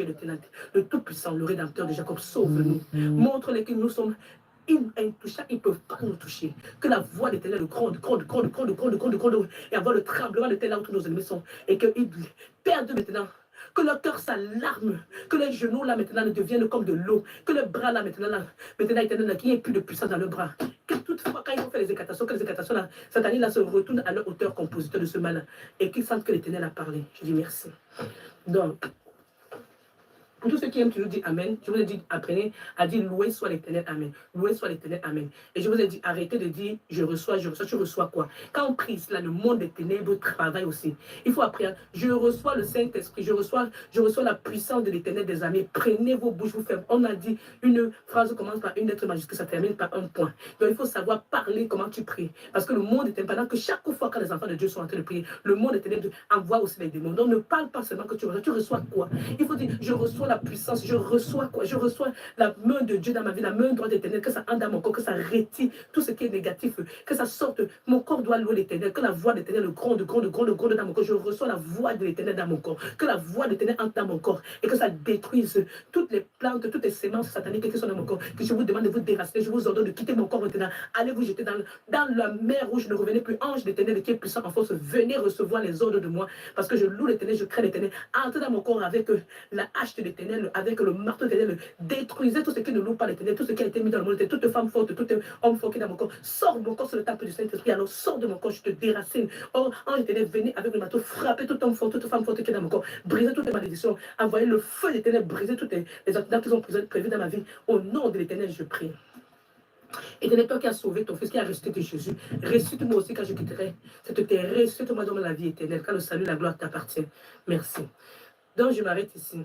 es le Tout-Puissant, le Rédempteur de Jacob. Sauve-nous. Montre-les que nous sommes intouchables, ils ne peuvent pas nous toucher. Que la voix de l'Éternel gronde, et avoir le tremblement de l'Éternel où nos ennemis sont, et qu'ils perdent maintenant. Que leur cœur s'alarme, que les genoux là maintenant ne deviennent comme de l'eau, que le bras là maintenant, éternel, qu'il n'y ait plus de puissance dans le bras. Que toutefois, quand ils ont fait les incantations, que les incantations là, Satan là se retournent à leur auteur compositeur de ce mal et qu'ils sentent que l'Éternel a parlé. Je dis merci. Donc, pour tous ceux qui aiment toujours dire Amen, je vous ai dit, apprenez à dire loué soit l'Éternel, Amen. Loué soit l'Éternel, Amen. Et je vous ai dit, arrêtez de dire je reçois, tu reçois quoi? Quand on prie cela, le monde des ténèbres travaille aussi. Il faut apprendre, je reçois le Saint-Esprit, je reçois la puissance de l'Éternel des armées. Prenez vos bouches, vous fermez. On a dit, une phrase commence par une lettre majuscule, ça termine par un point. Donc il faut savoir parler comment tu pries. Parce que le monde est pendant que chaque fois quand les enfants de Dieu sont en train de prier, le monde des ténèbres envoie aussi les démons. Donc ne parle pas seulement que tu reçois quoi? Il faut dire, je reçois la puissance, je reçois quoi? Je reçois la main de Dieu dans ma vie, la main droite de l'Éternel, que ça entre dans mon corps, que ça retire tout ce qui est négatif, que ça sorte. Mon corps doit louer l'Éternel, que la voix de l'Éternel gronde dans mon corps. Je reçois la voix de l'Éternel dans mon corps, que la voix de l'Éternel entre dans mon corps et que ça détruise toutes les plantes, toutes les semences sataniques qui sont dans mon corps. Que je vous demande de vous déraciner, je vous ordonne de quitter mon corps maintenant. Allez vous jeter dans la mer rouge, ne revenez plus. Ange d'Éternel qui est puissant en force, venez recevoir les ordres de moi, parce que je loue l'Éternel, je crains l'Éternel. Entrez dans mon corps avec la hache de l'Éternel, avec le marteau de l'Éternel. Détruisez tout ce qui ne loue pas l'Éternel, tout ce qui a été mis dans le monde, toute femme forte, tout homme fort qui est dans mon corps. Sors de mon corps sur le temple du Saint-Esprit, alors sors de mon corps, je te déracine. Oh, ange d'Éternel, venez avec le marteau, frappez tout homme fort, toute femme forte qui est dans mon corps, brisez toutes les malédictions, envoyez le feu d'Éternel, brisez toutes les accidents qui sont prévus dans ma vie. Au nom de l'Éternel, je prie. Éternel, toi qui as sauvé ton fils, qui a ressuscité Jésus, ressuscite-moi aussi quand je quitterai cette terre, ressuscite-moi dans la vie éternelle, quand le salut, la gloire t'appartient. Merci. Donc je m'arrête ici.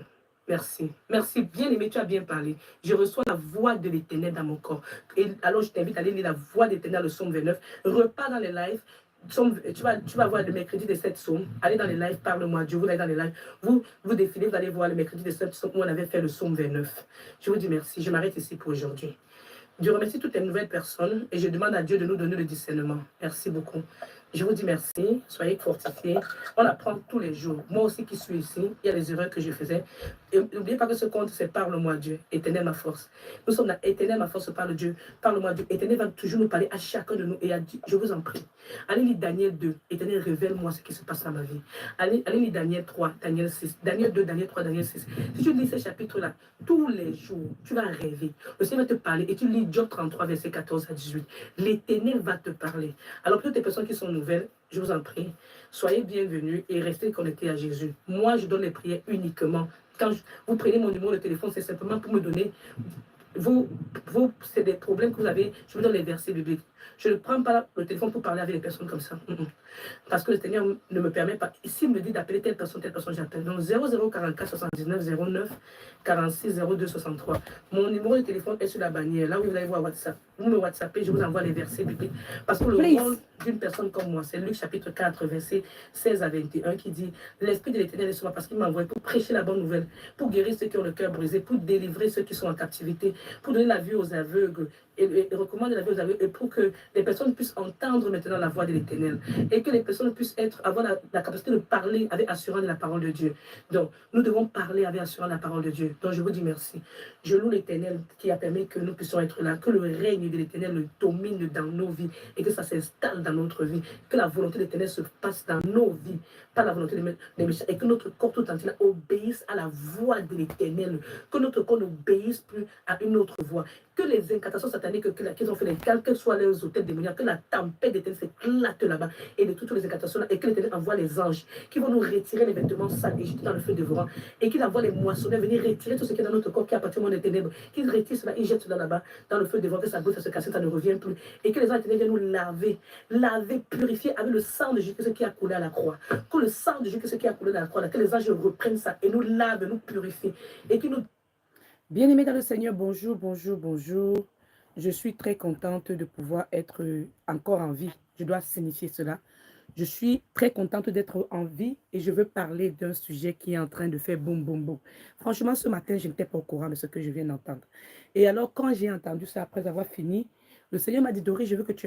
Merci. Merci, bien aimé, tu as bien parlé. Je reçois la voix de l'Éternel dans mon corps. Et alors je t'invite à aller lire la voix de l'Éternel, le psaume 29. Repars dans les lives. Tu vas voir le mercredi de 7 psaumes. Allez dans les lives, parle-moi Dieu. Vous allez dans les lives. Vous défilez, vous allez voir le mercredi de 7 psaumes où on avait fait le psaume 29. Je vous dis merci. Je m'arrête ici pour aujourd'hui. Je remercie toutes les nouvelles personnes et je demande à Dieu de nous donner le discernement. Merci beaucoup. Je vous dis merci, soyez fortifiés. On apprend tous les jours. Moi aussi qui suis ici, il y a les erreurs que je faisais. Et n'oubliez pas que ce compte, c'est parle-moi Dieu, éternel ma force. Nous sommes là, éternel ma force, parle Dieu, parle-moi Dieu. Éternel va toujours nous parler à chacun de nous et à Dieu, je vous en prie. Allez lire Daniel 2, éternel révèle-moi ce qui se passe dans ma vie. Allez lire Daniel 3, Daniel 6, Daniel 2, Daniel 3, Daniel 6. Si tu lis ces chapitres-là, tous les jours, tu vas rêver. Le Seigneur va te parler et tu lis Job 33, verset 14 à 18. L'éternel va te parler. Alors, pour toutes les personnes qui sont nouvelles, je vous en prie, soyez bienvenus et restez connectés à Jésus. Moi, je donne les prières uniquement. Quand vous prenez mon numéro de téléphone, c'est simplement pour me donner c'est des problèmes que vous avez, je vous donne les versets bibliques. Je ne prends pas le téléphone pour parler avec les personnes comme ça. Parce que le Seigneur ne me permet pas. Ici, il me dit d'appeler telle personne, j'appelle. Donc 0044 79 09 46 02 63. Mon numéro de téléphone est sur la bannière. Là où vous allez voir WhatsApp. Vous me WhatsAppez, je vous envoie les versets bibliques. Parce que le rôle d'une personne comme moi, c'est Luc chapitre 4, versets 16 à 21 qui dit l'Esprit de l'Éternel est sur moi parce qu'il m'a envoyé pour prêcher la bonne nouvelle, pour guérir ceux qui ont le cœur brisé, pour délivrer ceux qui sont en captivité, pour donner la vue aux aveugles et recommander la vue aux aveugles et pour que les personnes puissent entendre maintenant la voix de l'Éternel et que les personnes puissent avoir la capacité de parler avec assurance de la parole de Dieu. Donc, nous devons parler avec assurance de la parole de Dieu. Donc, je vous dis merci. Je loue l'Éternel qui a permis que nous puissions être là, que le règne de l'Éternel domine dans nos vies et que ça s'installe dans notre vie, que la volonté de l'Éternel se passe dans nos vies, pas la volonté des méchants, et que notre corps tout entier obéisse à la voix de l'Éternel, que notre corps n'obéisse plus à une autre voix, que les incantations sataniques qu'ils ont fait, quels soient les hôtels démoniaques, que la tempête d'Éternel s'éclate là-bas, et de toutes les incantations là, et que l'Éternel envoie les anges qui vont nous retirer les vêtements sales et jeter dans le feu dévorant, et qu'il envoie les moissonneurs venir retirer tout ce qui est dans notre corps qui appartient au monde des ténèbres, qu'ils retirent cela, ils jettent cela là-bas dans le feu dévorant, que ça brûle, ça se casse, ça ne revient plus, et que les anges viennent nous laver, purifier avec le sang de Jésus qui a coulé à la croix, que le sang de Jésus qui a coulé à la croix, là, que les anges reprennent ça et nous lavent, nous purifient, et qui nous... Bien-aimés dans le Seigneur, bonjour, bonjour, bonjour. Je suis très contente de pouvoir être encore en vie. Je dois signifier cela. Je suis très contente d'être en vie et je veux parler d'un sujet qui est en train de faire boum, boum, boum. Franchement, ce matin, je n'étais pas au courant de ce que je viens d'entendre. Et alors, quand j'ai entendu ça, après avoir fini, le Seigneur m'a dit, Doris, je veux que tu